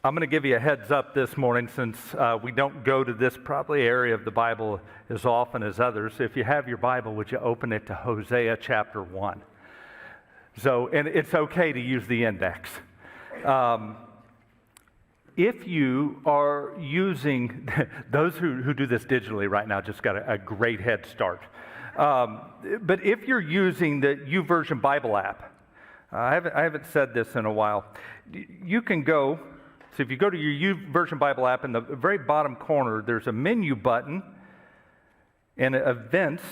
I'm going to give you a heads up this morning since we don't go to this probably area of the Bible as often as others. If you have your Bible, would you open it to Hosea chapter 1? And it's okay to use the index. If you are using, those who do this digitally right now just got a great head start. But if you're using the YouVersion Bible app, I haven't said this in a while, you can go. So if you go to your YouVersion Bible app, in the very bottom corner, there's a menu button and events,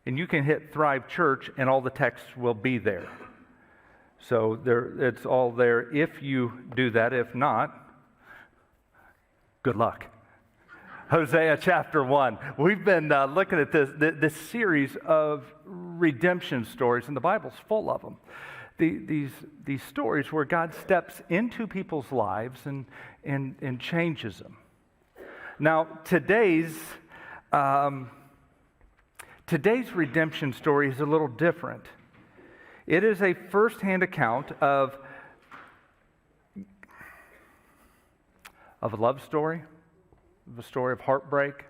and you can hit Thrive Church, and all the text will be there. So it's all there if you do that. If not, good luck. Hosea chapter 1. We've been looking at this series of redemption stories, and the Bible's full of them. These stories where God steps into people's lives and changes them. Now, today's redemption story is a little different. It is a first-hand account of a love story, of a story of heartbreak,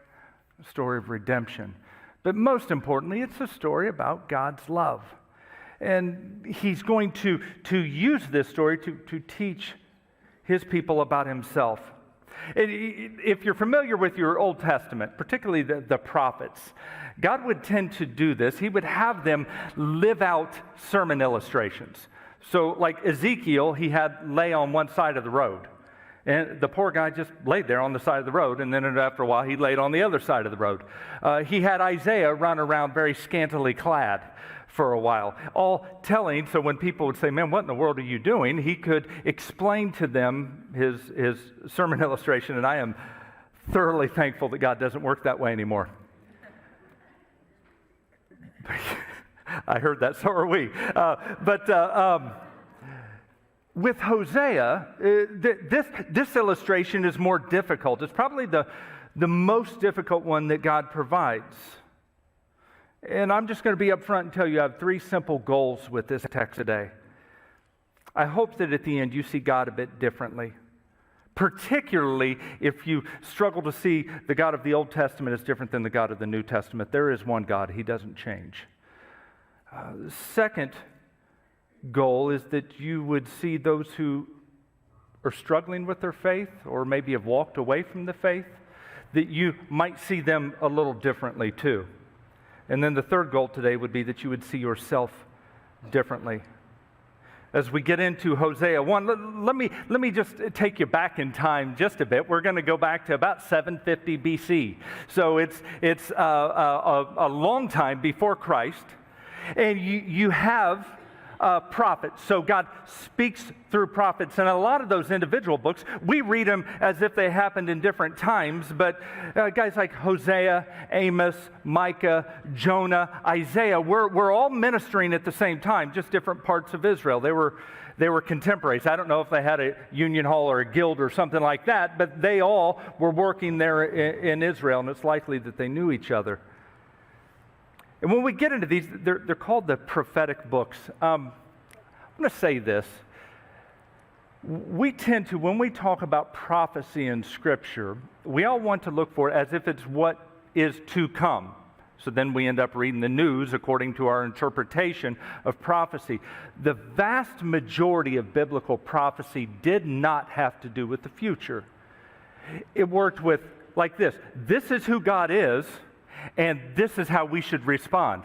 a story of redemption. But most importantly, it's a story about God's love. And he's going to use this story to teach his people about himself. If you're familiar with your Old Testament, particularly the prophets, God would tend to do this. He would have them live out sermon illustrations. So like Ezekiel, he had lay on one side of the road. And the poor guy just laid there on the side of the road, and then after a while, he laid on the other side of the road. He had Isaiah run around very scantily clad for a while, all telling, so when people would say, man, what in the world are you doing? He could explain to them his sermon illustration, and I am thoroughly thankful that God doesn't work that way anymore. I heard that, so are we. With Hosea, this illustration is more difficult. It's probably the most difficult one that God provides. And I'm just going to be up front and tell you I have 3 simple goals with this text today. I hope that at the end you see God a bit differently, particularly if you struggle to see the God of the Old Testament as different than the God of the New Testament. There is one God. He doesn't change. The second goal is that you would see those who are struggling with their faith or maybe have walked away from the faith, that you might see them a little differently too. And then the third goal today would be that you would see yourself differently. As we get into Hosea 1, let me just take you back in time just a bit. We're going to go back to about 750 BC. So it's a long time before Christ. And you have prophets. So God speaks through prophets. And a lot of those individual books, we read them as if they happened in different times. But guys like Hosea, Amos, Micah, Jonah, Isaiah, we're all ministering at the same time, just different parts of Israel. They were contemporaries. I don't know if they had a union hall or a guild or something like that, but they all were working there in Israel, and it's likely that they knew each other. And when we get into these, they're called the prophetic books. I'm going to say this. We tend to, when we talk about prophecy in Scripture, we all want to look for it as if it's what is to come. So then we end up reading the news according to our interpretation of prophecy. The vast majority of biblical prophecy did not have to do with the future. It worked with like this. This is who God is. And this is how we should respond.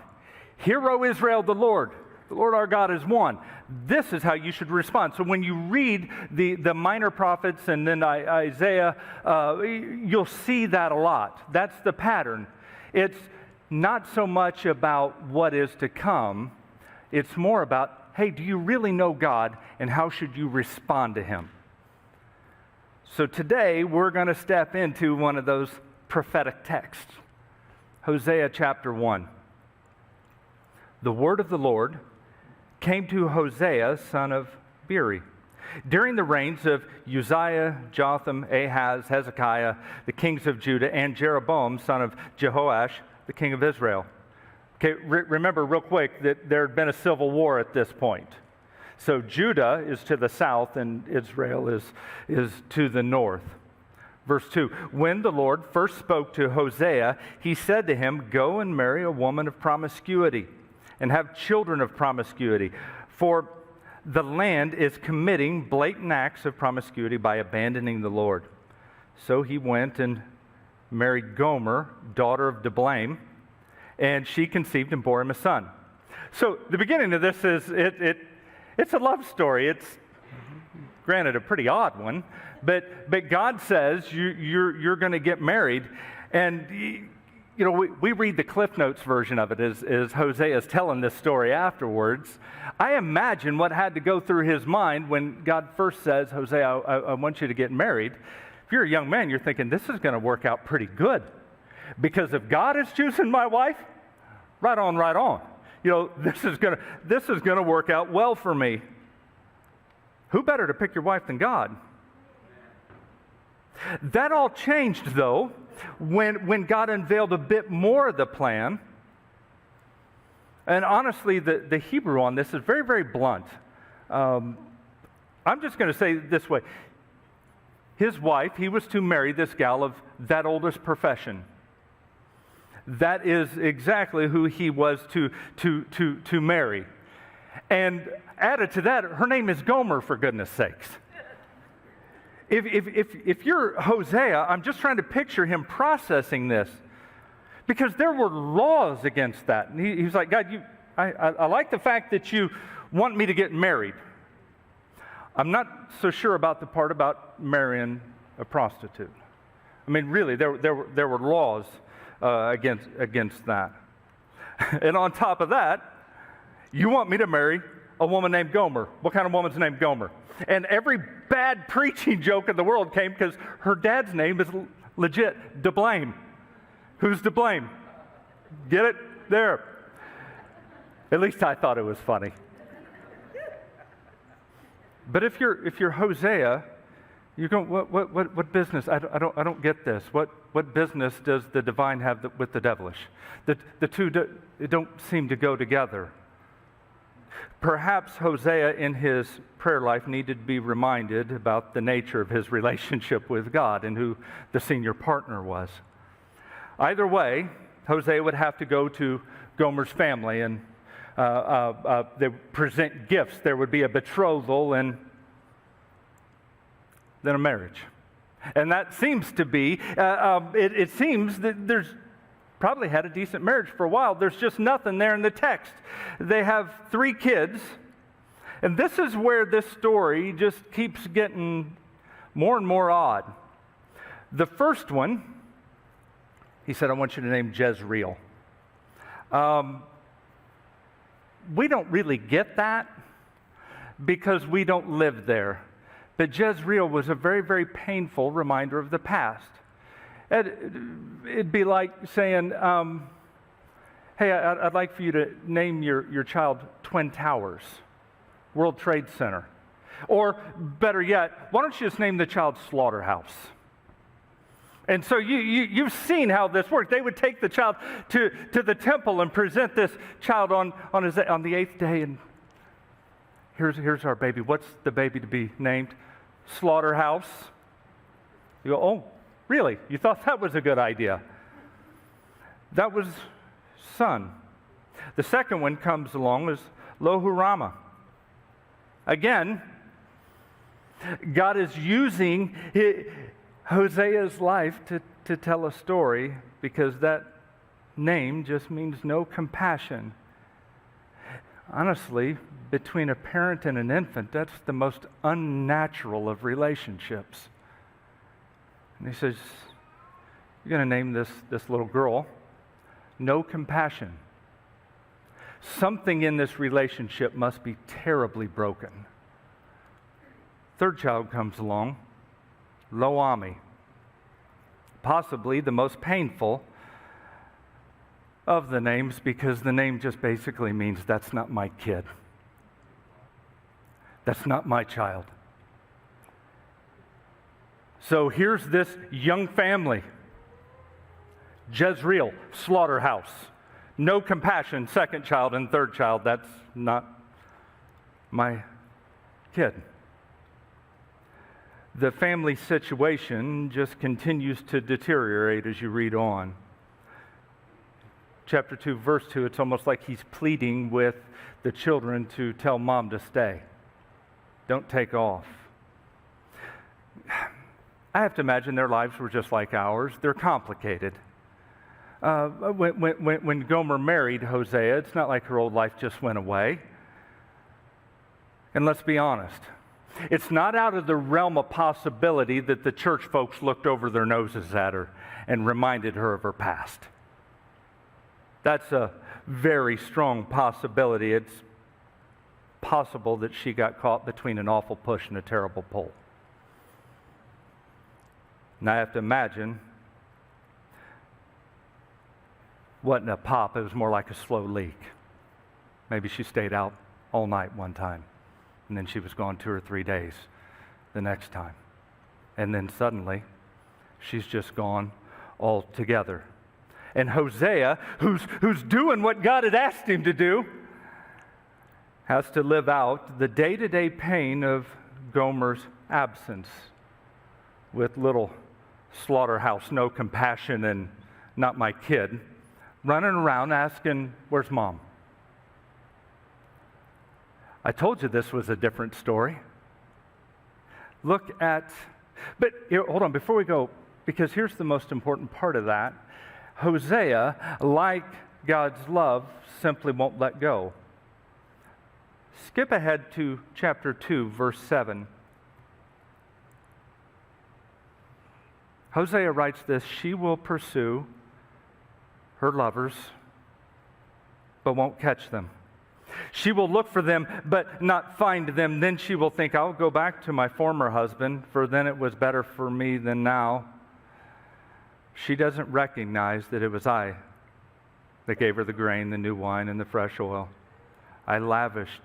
Hear, O Israel, the Lord our God is one. This is how you should respond. So when you read the minor prophets and then Isaiah, you'll see that a lot. That's the pattern. It's not so much about what is to come. It's more about, hey, do you really know God, and how should you respond to Him? So today we're going to step into one of those prophetic texts. Hosea chapter 1. The word of the Lord came to Hosea, son of Beeri, during the reigns of Uzziah, Jotham, Ahaz, Hezekiah, the kings of Judah, and Jeroboam, son of Jehoash, the king of Israel. Okay, remember real quick that there had been a civil war at this point. So Judah is to the south and Israel is to the north. Verse 2, when the Lord first spoke to Hosea, he said to him, go and marry a woman of promiscuity and have children of promiscuity, for the land is committing blatant acts of promiscuity by abandoning the Lord. So he went and married Gomer, daughter of Diblaim, and she conceived and bore him a son. So the beginning of this is, it's a love story. It's, granted, a pretty odd one, but God says you're going to get married, and you know, we read the Cliff Notes version of it as Hosea is telling this story afterwards. I imagine what had to go through his mind when God first says, Hosea, I want you to get married. If you're a young man, you're thinking, this is going to work out pretty good. Because if God is choosing my wife, right on, right on. You know, this is going to work out well for me. Who better to pick your wife than God? That all changed, though, when God unveiled a bit more of the plan. And honestly, the Hebrew on this is very, very blunt. I'm just going to say it this way. His wife, he was to marry this gal of that oldest profession. That is exactly who he was to marry. And added to that, her name is Gomer, for goodness sakes. If you're Hosea, I'm just trying to picture him processing this, because there were laws against that. And he's like, God, I like the fact that you want me to get married. I'm not so sure about the part about marrying a prostitute. I mean, really, there were laws against that. And on top of that, you want me to marry a woman named Gomer. What kind of woman's named Gomer? And every bad preaching joke in the world came because her dad's name is legit, Diblaim. Who's Diblaim? Get it? There. At least I thought it was funny. But if you're Hosea, you go, what business? I don't get this. What business does the divine have with the devilish? The two don't seem to go together. Perhaps Hosea in his prayer life needed to be reminded about the nature of his relationship with God and who the senior partner was. Either way, Hosea would have to go to Gomer's family and they present gifts. There would be a betrothal and then a marriage. And that seems to be, it seems that there's probably had a decent marriage for a while. There's just nothing there in the text. They have 3 kids, and this is where this story just keeps getting more and more odd. The first one, he said, I want you to name Jezreel. We don't really get that because we don't live there. But Jezreel was a very, very painful reminder of the past. It'd be like saying, hey, I'd like for you to name your child Twin Towers, World Trade Center. Or better yet, why don't you just name the child Slaughterhouse? And so you've seen how this worked. They would take the child to the temple and present this child on the 8th day, and here's our baby. What's the baby to be named? Slaughterhouse. You go, oh, really? You thought that was a good idea? That was son. The second one comes along as Lohurama. Again, God is using Hosea's life to tell a story, because that name just means no compassion. Honestly, between a parent and an infant, that's the most unnatural of relationships. And he says, you're going to name this little girl No Compassion. Something in this relationship must be terribly broken. Third child comes along, Lo-Ami. Possibly the most painful of the names, because the name just basically means that's not my kid. That's not my child. So here's this young family. Jezreel, Slaughterhouse. No Compassion, second child, and third child. That's not my kid. The family situation just continues to deteriorate as you read on. Chapter 2, verse 2, it's almost like he's pleading with the children to tell mom to stay. Don't take off. I have to imagine their lives were just like ours. They're complicated. When Gomer married Hosea, it's not like her old life just went away. And let's be honest, it's not out of the realm of possibility that the church folks looked over their noses at her and reminded her of her past. That's a very strong possibility. It's possible that she got caught between an awful push and a terrible pull. And I have to imagine, wasn't a pop, it was more like a slow leak. Maybe she stayed out all night one time, and then she was gone 2 or 3 days the next time. And then suddenly, she's just gone altogether. And Hosea, who's doing what God had asked him to do, has to live out the day-to-day pain of Gomer's absence with little slaughterhouse, no compassion, and not my kid, running around asking, where's mom? I told you this was a different story. Look at, but here, hold on, before we go, because here's the most important part of that. Hosea, like God's love, simply won't let go. Skip ahead to chapter 2, verse 7. Hosea writes this, she will pursue her lovers, but won't catch them. She will look for them, but not find them. Then she will think, I'll go back to my former husband, for then it was better for me than now. She doesn't recognize that it was I that gave her the grain, the new wine, and the fresh oil. I lavished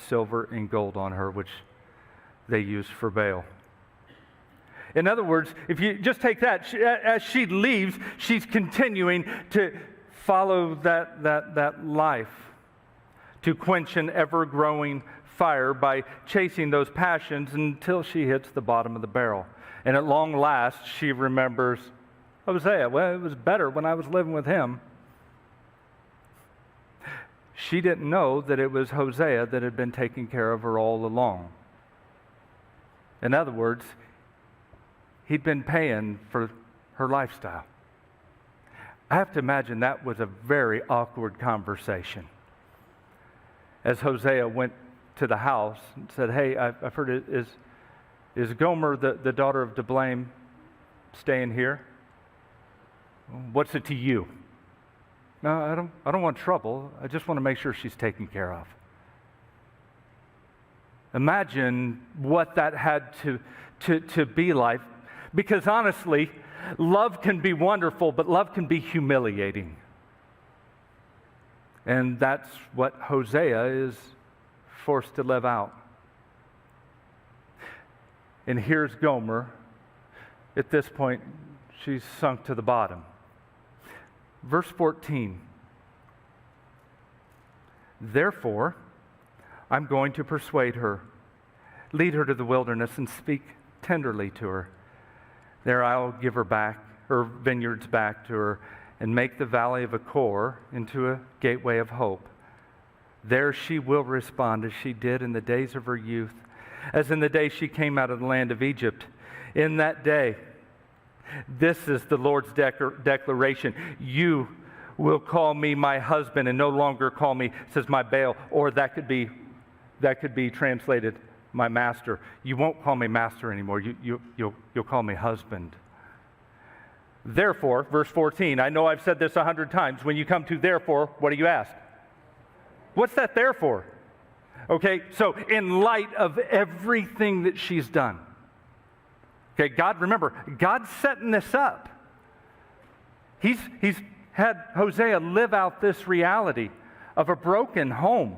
silver and gold on her, which they used for Baal. In other words, if you just take that, as she leaves, she's continuing to follow that life, to quench an ever-growing fire by chasing those passions until she hits the bottom of the barrel. And at long last, she remembers, Hosea, well, it was better when I was living with him. She didn't know that it was Hosea that had been taking care of her all along. In other words, he'd been paying for her lifestyle. I have to imagine that was a very awkward conversation. As Hosea went to the house and said, hey, I've heard it, is Gomer, the daughter of Diblaim, staying here? What's it to you? No, I don't want trouble. I just want to make sure she's taken care of. Imagine what that had to be like. Because honestly, love can be wonderful, but love can be humiliating. And that's what Hosea is forced to live out. And here's Gomer. At this point, she's sunk to the bottom. Verse 14. Therefore, I'm going to persuade her, lead her to the wilderness, and speak tenderly to her. There I'll give her back, her vineyards back to her, and make the valley of Achor into a gateway of hope. There she will respond as she did in the days of her youth, as in the day she came out of the land of Egypt. In that day, this is the Lord's declaration. You will call me my husband and no longer call me, says my Baal, or that could be translated, my master. You won't call me master anymore. You'll call me husband. Therefore, verse 14, I know I've said this 100 times. When you come to therefore, what do you ask? What's that there for? Okay, so in light of everything that she's done, okay, God, remember, God's setting this up. He's had Hosea live out this reality of a broken home,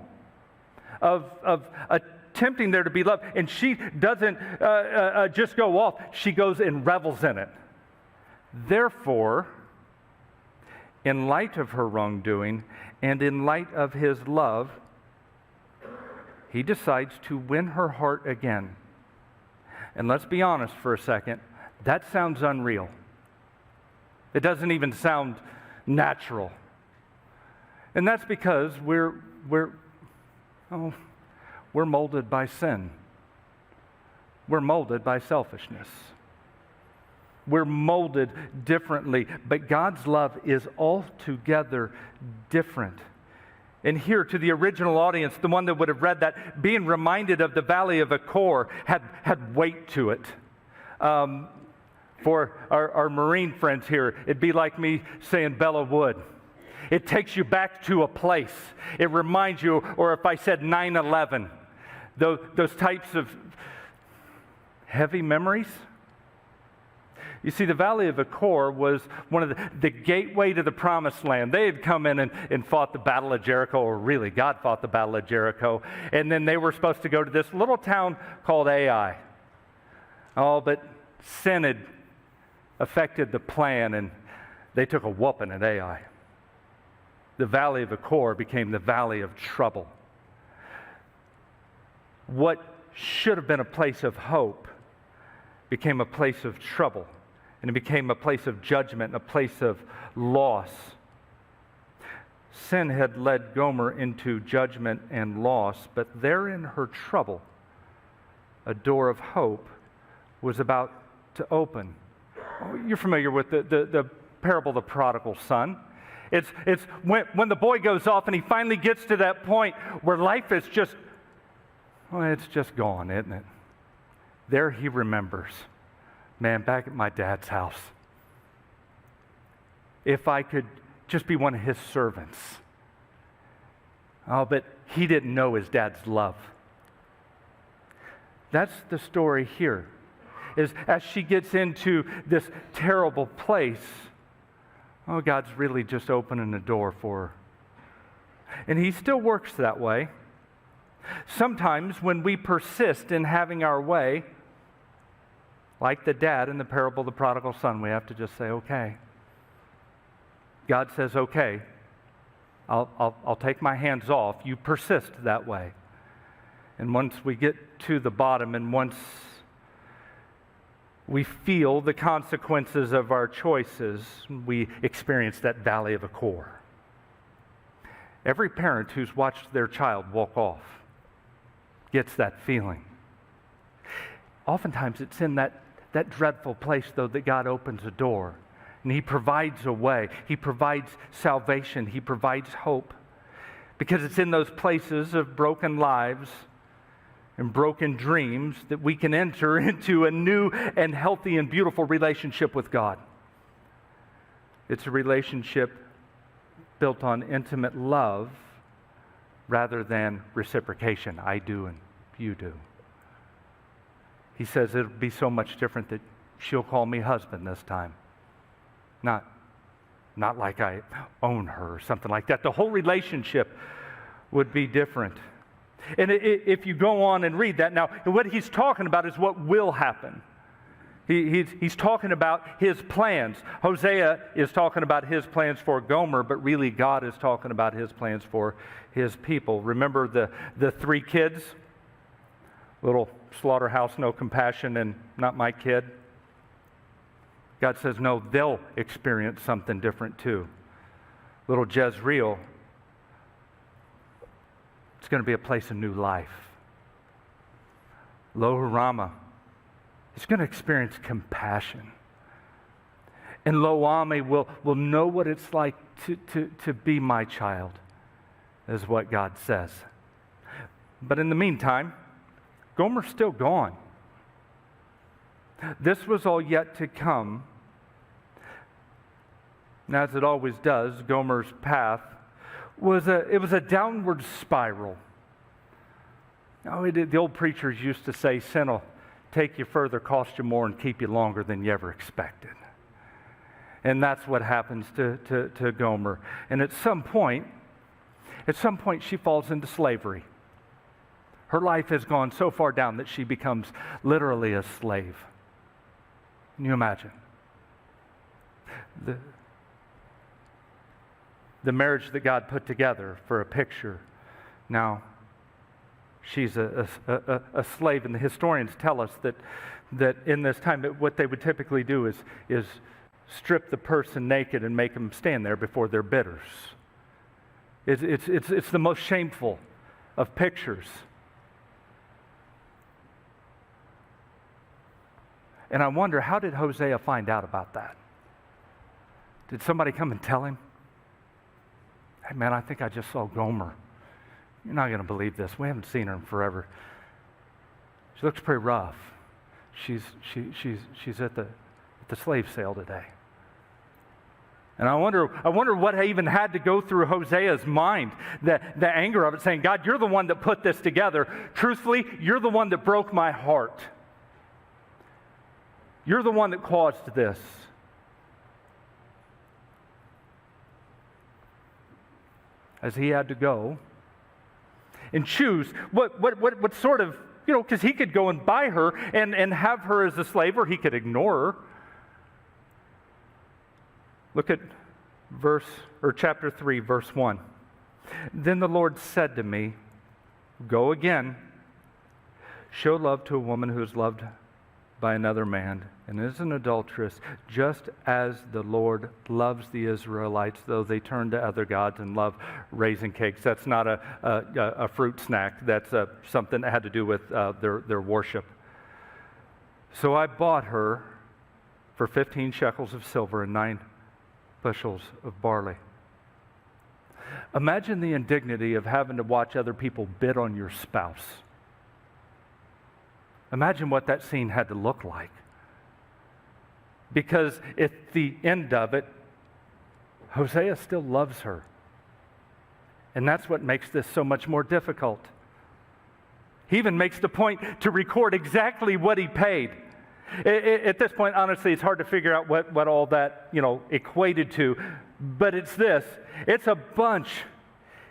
of attempting there to be love, and she doesn't just go off, she goes and revels in it. Therefore, in light of her wrongdoing and in light of his love, he decides to win her heart again. And let's be honest for a second, that sounds unreal. It doesn't even sound natural. And that's because we're molded by sin. We're molded by selfishness. We're molded differently, but God's love is altogether different. And here, to the original audience, the one that would have read that, being reminded of the Valley of Achor had weight to it. For our Marine friends here, it'd be like me saying Bella Wood. It takes you back to a place. It reminds you, or if I said 9/11, those types of heavy memories. You see, the Valley of Achor was one of the gateway to the Promised Land. They had come in and fought the Battle of Jericho, or really, God fought the Battle of Jericho. And then they were supposed to go to this little town called Ai. Oh, but sin had affected the plan, and they took a whooping at Ai. The Valley of Achor became the Valley of Trouble. What should have been a place of hope became a place of trouble. And it became a place of judgment, a place of loss. Sin had led Gomer into judgment and loss, but there in her trouble, a door of hope was about to open. You're familiar with the parable of the prodigal son. It's when the boy goes off and he finally gets to that point where life is just, well, it's just gone, isn't it? There he remembers, man, back at my dad's house, if I could just be one of his servants. Oh, but he didn't know his dad's love. That's the story here. Is as she gets into this terrible place, oh, God's really just opening the door for her. And he still works that way. Sometimes when we persist in having our way, like the dad in the parable of the prodigal son, we have to just say, okay. God says, okay, I'll take my hands off. You persist that way. And once we get to the bottom, and once we feel the consequences of our choices, we experience that Valley of Achor. Every parent who's watched their child walk off gets that feeling. Oftentimes it's in that dreadful place, though, that God opens a door. And he provides a way. He provides salvation. He provides hope. Because it's in those places of broken lives and broken dreams that we can enter into a new and healthy and beautiful relationship with God. It's a relationship built on intimate love rather than reciprocation. I do and you do. He says it'll be so much different that she'll call me husband this time. Not like I own her or something like that. The whole relationship would be different. And if you go on and read that, now what he's talking about is what will happen. He's talking about his plans. Hosea is talking about his plans for Gomer, but really God is talking about his plans for his people. Remember the three kids? Little slaughterhouse, no compassion, and not my kid. God says, no, they'll experience something different too. Little Jezreel, it's going to be a place of new life. Lo Rama, it's going to experience compassion. And Lo Ami will know what it's like to be my child, is what God says. But in the meantime, Gomer's still gone. This was all yet to come. And as it always does, Gomer's path was a downward spiral. The old preachers used to say, sin will take you further, cost you more, and keep you longer than you ever expected. And that's what happens to Gomer. And at some point, she falls into slavery. Her life has gone so far down that she becomes literally a slave. Can you imagine? The marriage that God put together for a picture now she's a slave. And the historians tell us that in this time, what they would typically do is strip the person naked and make them stand there before their bidders. It's the most shameful of pictures. And I wonder, how did Hosea find out about that? Did somebody come and tell him? Hey man, I think I just saw Gomer. You're not going to believe this. We haven't seen her in forever. She looks pretty rough. She's at the slave sale today. And I wonder what even had to go through Hosea's mind, the anger of it, saying, God, you're the one that put this together. Truthfully, you're the one that broke my heart. You're the one that caused this. As he had to go and choose what sort of, because he could go and buy her and have her as a slave, or he could ignore her. Look at chapter 3, verse 1. Then the Lord said to me, go again, show love to a woman who is loved by another man and is an adulteress, just as the Lord loves the Israelites, though they turn to other gods and love raisin cakes. That's not a fruit snack. That's something that had to do with their worship. So I bought her for 15 shekels of silver and 9 bushels of barley. Imagine the indignity of having to watch other people bid on your spouse. Imagine what that scene had to look like. Because at the end of it, Hosea still loves her. And that's what makes this so much more difficult. He even makes the point to record exactly what he paid. At this point, honestly, it's hard to figure out what all that, equated to. But it's this. It's a bunch.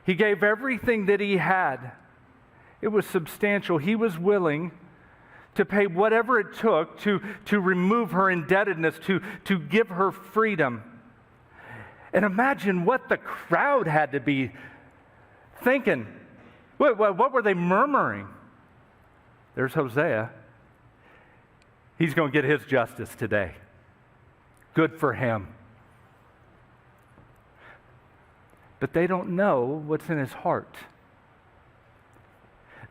He gave everything that he had. It was substantial. He was willing to pay whatever it took to remove her indebtedness, to give her freedom. And imagine what the crowd had to be thinking. What were they murmuring? There's Hosea. He's going to get his justice today. Good for him. But they don't know what's in his heart.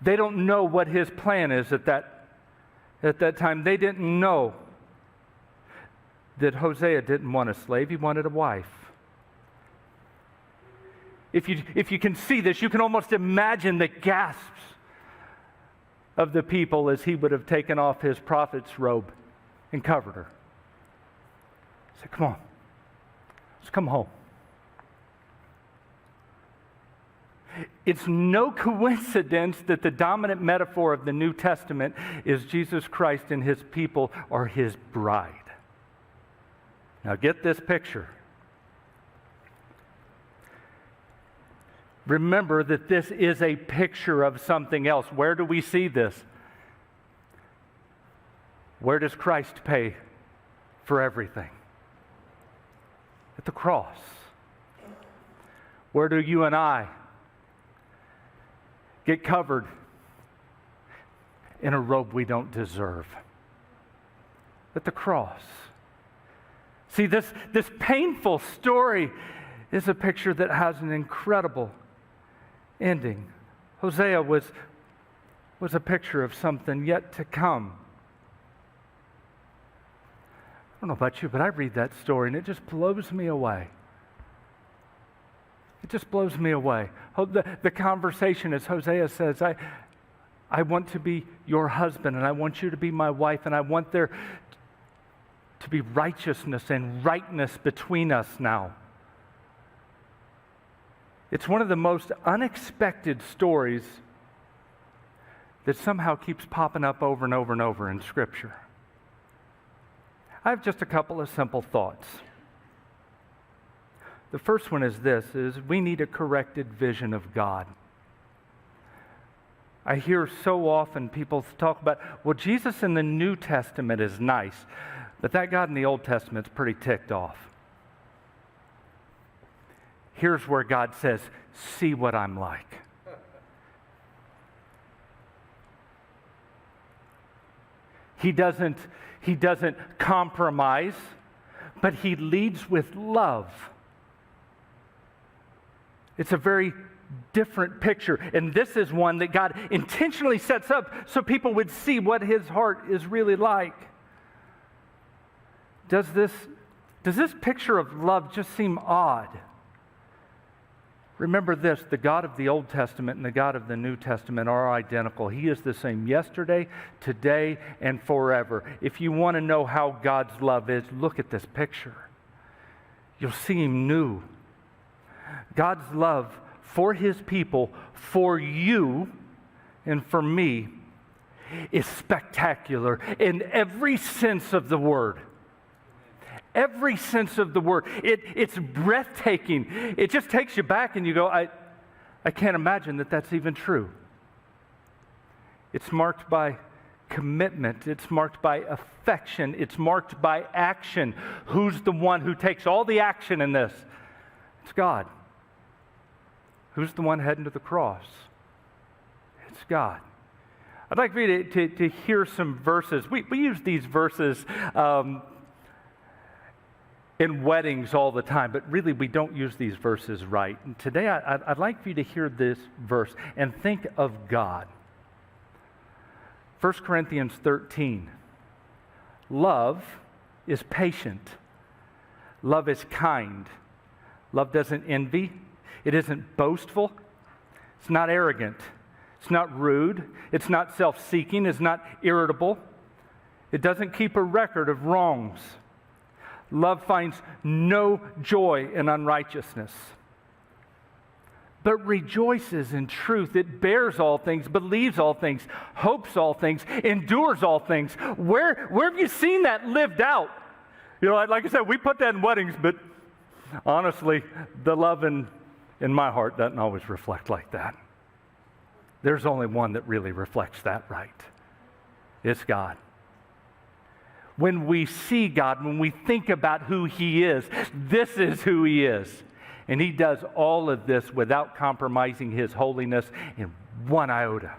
They don't know what his plan is at that time. They didn't know that Hosea didn't want a slave, he wanted a wife. If you can see this, you can almost imagine the gasps of the people as he would have taken off his prophet's robe and covered her. He said, come on, let's come home. It's no coincidence that the dominant metaphor of the New Testament is Jesus Christ and his people are his bride. Now get this picture. Remember that this is a picture of something else. Where do we see this? Where does Christ pay for everything? At the cross. Where do you and I get covered in a robe we don't deserve? At the cross. See, this painful story is a picture that has an incredible ending. Hosea was a picture of something yet to come. I don't know about you, but I read that story and it just blows me away. It just blows me away. The conversation as Hosea says, I want to be your husband and I want you to be my wife and I want there to be righteousness and rightness between us now. It's one of the most unexpected stories that somehow keeps popping up over and over and over in Scripture. I have just a couple of simple thoughts. The first one is this, is we need a corrected vision of God. I hear so often people talk about, well, Jesus in the New Testament is nice, but that God in the Old Testament is pretty ticked off. Here's where God says, see what I'm like. He doesn't compromise, but he leads with love. It's a very different picture. And this is one that God intentionally sets up so people would see what his heart is really like. Does this picture of love just seem odd? Remember this, the God of the Old Testament and the God of the New Testament are identical. He is the same yesterday, today, and forever. If you want to know how God's love is, look at this picture. You'll see him new. God's love for his people, for you and for me, is spectacular in every sense of the word. Every sense of the word. It's breathtaking. It just takes you back and you go, I can't imagine that that's even true. It's marked by commitment. It's marked by affection. It's marked by action. Who's the one who takes all the action in this? It's God. Who's the one heading to the cross? It's God. I'd like for you to hear some verses. We use these verses in weddings all the time, but really we don't use these verses right. And today I'd like for you to hear this verse and think of God. 1 Corinthians 13. Love is patient. Love is kind. Love doesn't envy. It isn't boastful. It's not arrogant. It's not rude. It's not self-seeking. It's not irritable. It doesn't keep a record of wrongs. Love finds no joy in unrighteousness, but rejoices in truth. It bears all things, believes all things, hopes all things, endures all things. Where have you seen that lived out? You know, like I said, we put that in weddings, but honestly, the love in my heart doesn't always reflect like that. There's only one that really reflects that right. It's God. When we see God, when we think about who he is, this is who he is. And he does all of this without compromising his holiness in one iota,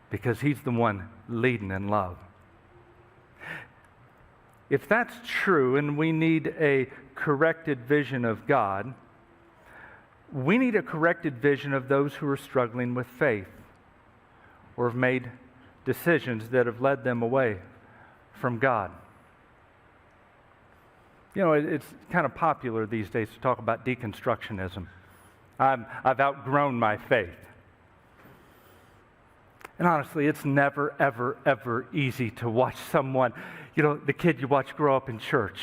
because he's the one leading in love. If that's true and we need a corrected vision of God, we need a corrected vision of those who are struggling with faith or have made decisions that have led them away from God. You know, it's kind of popular these days to talk about deconstructionism. I've outgrown my faith. And honestly, it's never, ever, ever easy to watch someone, you know, the kid you watch grow up in church,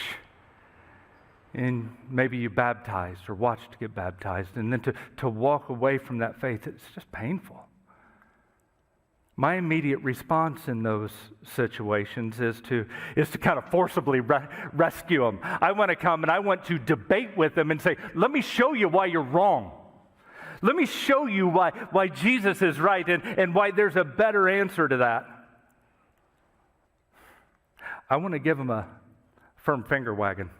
and maybe you baptized or watched to get baptized, and then to walk away from that faith, it's just painful. My immediate response in those situations is to kind of forcibly rescue them. I want to come and I want to debate with them and say, let me show you why you're wrong. Let me show you why Jesus is right and why there's a better answer to that. I want to give them a firm finger wagging.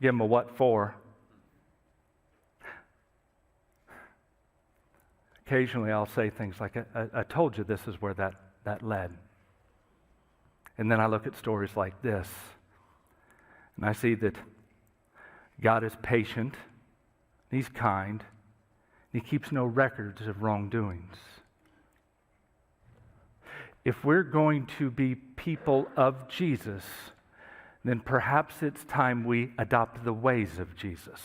Give them a what for. Occasionally I'll say things like, I told you this is where that led. And then I look at stories like this, and I see that God is patient, he's kind, and he keeps no records of wrongdoings. If we're going to be people of Jesus, then perhaps it's time we adopt the ways of Jesus.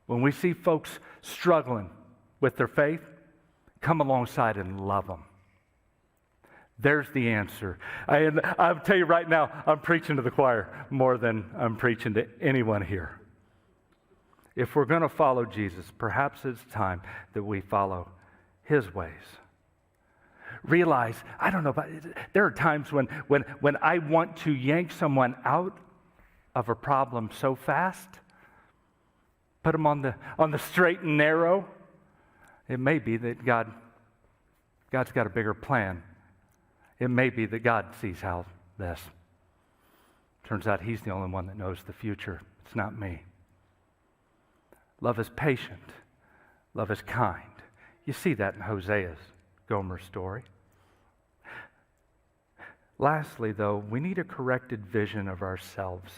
When we see folks struggling with their faith, come alongside and love them. There's the answer. I'll tell you right now, I'm preaching to the choir more than I'm preaching to anyone here. If we're going to follow Jesus, perhaps it's time that we follow his ways. Realize, I don't know, but there are times when I want to yank someone out of a problem so fast, put them on the straight and narrow. It may be that God's got a bigger plan. It may be that God sees how this. Turns out he's the only one that knows the future. It's not me. Love is patient. Love is kind. You see that in Hosea's Gomer story. Lastly, though, we need a corrected vision of ourselves.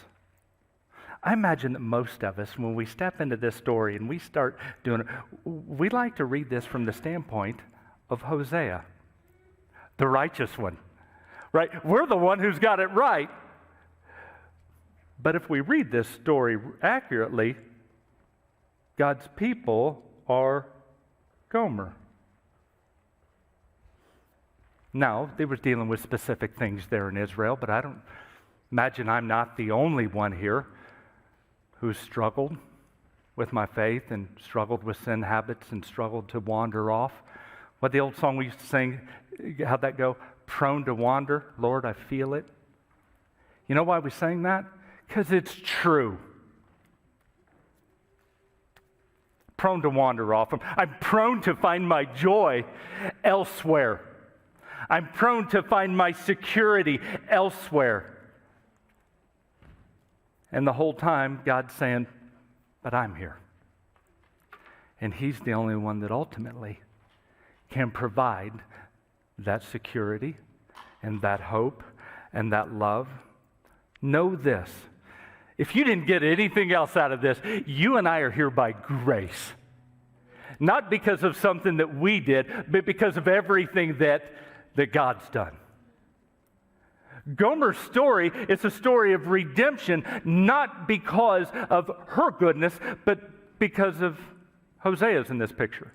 I imagine that most of us, when we step into this story and we start doing it, we like to read this from the standpoint of Hosea, the righteous one, right? We're the one who's got it right. But if we read this story accurately, God's people are Gomer. Now, they were dealing with specific things there in Israel, but I don't imagine I'm not the only one here who's struggled with my faith and struggled with sin habits and struggled to wander off. What the old song we used to sing, how'd that go? Prone to wander, Lord, I feel it. You know why we sang that? Because it's true. Prone to wander off. I'm prone to find my joy elsewhere. I'm prone to find my security elsewhere. And the whole time, God's saying, but I'm here. And He's the only one that ultimately can provide that security and that hope and that love. Know this. If you didn't get anything else out of this, you and I are here by grace. Not because of something that we did, but because of everything that God's done. Gomer's story is a story of redemption, not because of her goodness, but because of Hosea's in this picture.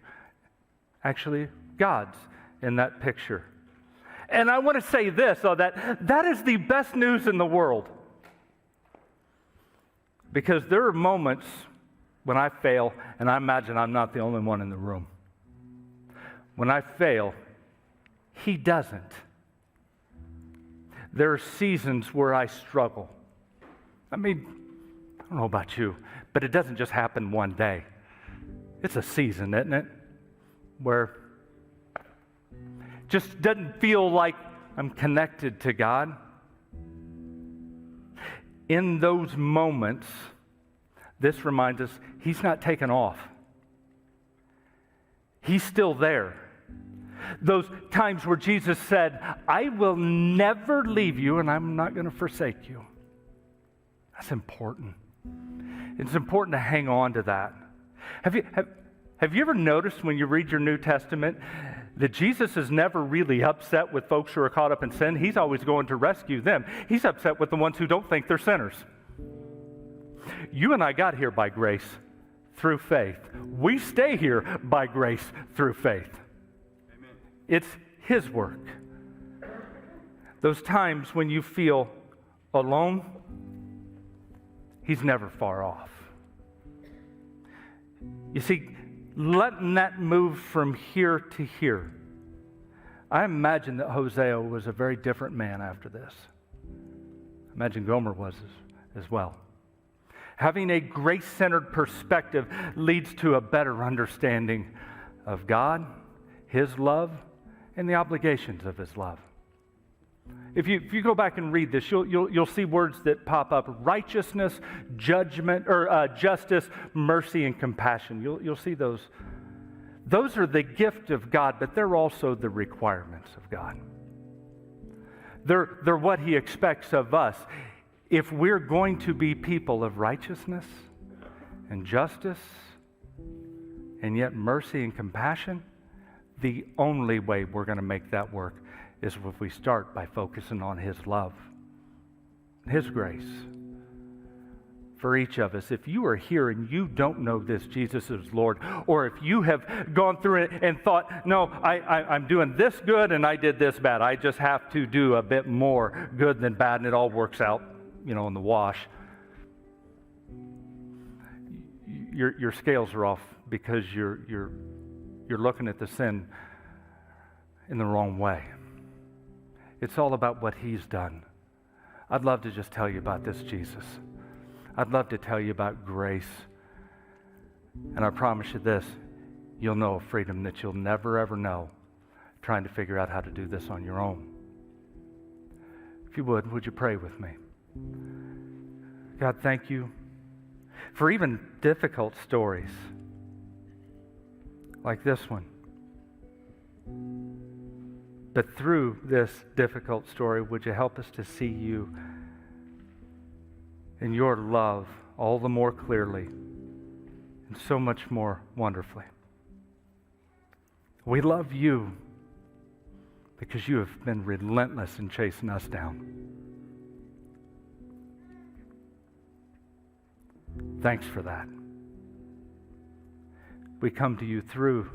Actually, God's in that picture. And I want to say this, though, that is the best news in the world. Because there are moments when I fail, and I imagine I'm not the only one in the room. When I fail, He doesn't. There are seasons where I struggle. I mean, I don't know about you, but it doesn't just happen one day. It's a season, isn't it? Where it just doesn't feel like I'm connected to God. In those moments, this reminds us He's not taken off. He's still there. Those times where Jesus said, I will never leave you and I'm not going to forsake you. That's important. It's important to hang on to that. Have you ever noticed when you read your New Testament that Jesus is never really upset with folks who are caught up in sin? He's always going to rescue them. He's upset with the ones who don't think they're sinners. You and I got here by grace through faith. We stay here by grace through faith. Amen. It's His work. Those times when you feel alone, He's never far off. You see, letting that move from here to here. I imagine that Hosea was a very different man after this. I imagine Gomer was as well. Having a grace-centered perspective leads to a better understanding of God, His love, and the obligations of His love. If you go back and read this, you'll see words that pop up: righteousness, judgment, or justice, mercy, and compassion. You'll see those. Those are the gift of God, but they're also the requirements of God. They're what He expects of us. If we're going to be people of righteousness and justice, and yet mercy and compassion, the only way we're going to make that work is if we start by focusing on His love, His grace. For each of us, if you are here and you don't know this Jesus is Lord, or if you have gone through it and thought, no, I'm doing this good and I did this bad, I just have to do a bit more good than bad and it all works out, in the wash. Your scales are off because you're looking at the sin in the wrong way. It's all about what He's done. I'd love to just tell you about this Jesus. I'd love to tell you about grace. And I promise you this, you'll know a freedom that you'll never ever know trying to figure out how to do this on your own. If you would you pray with me? God, thank you for even difficult stories like this one. But through this difficult story, would you help us to see you and your love all the more clearly and so much more wonderfully. We love you because you have been relentless in chasing us down. Thanks for that. We come to you through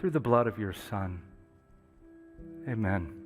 the blood of your Son. Amen.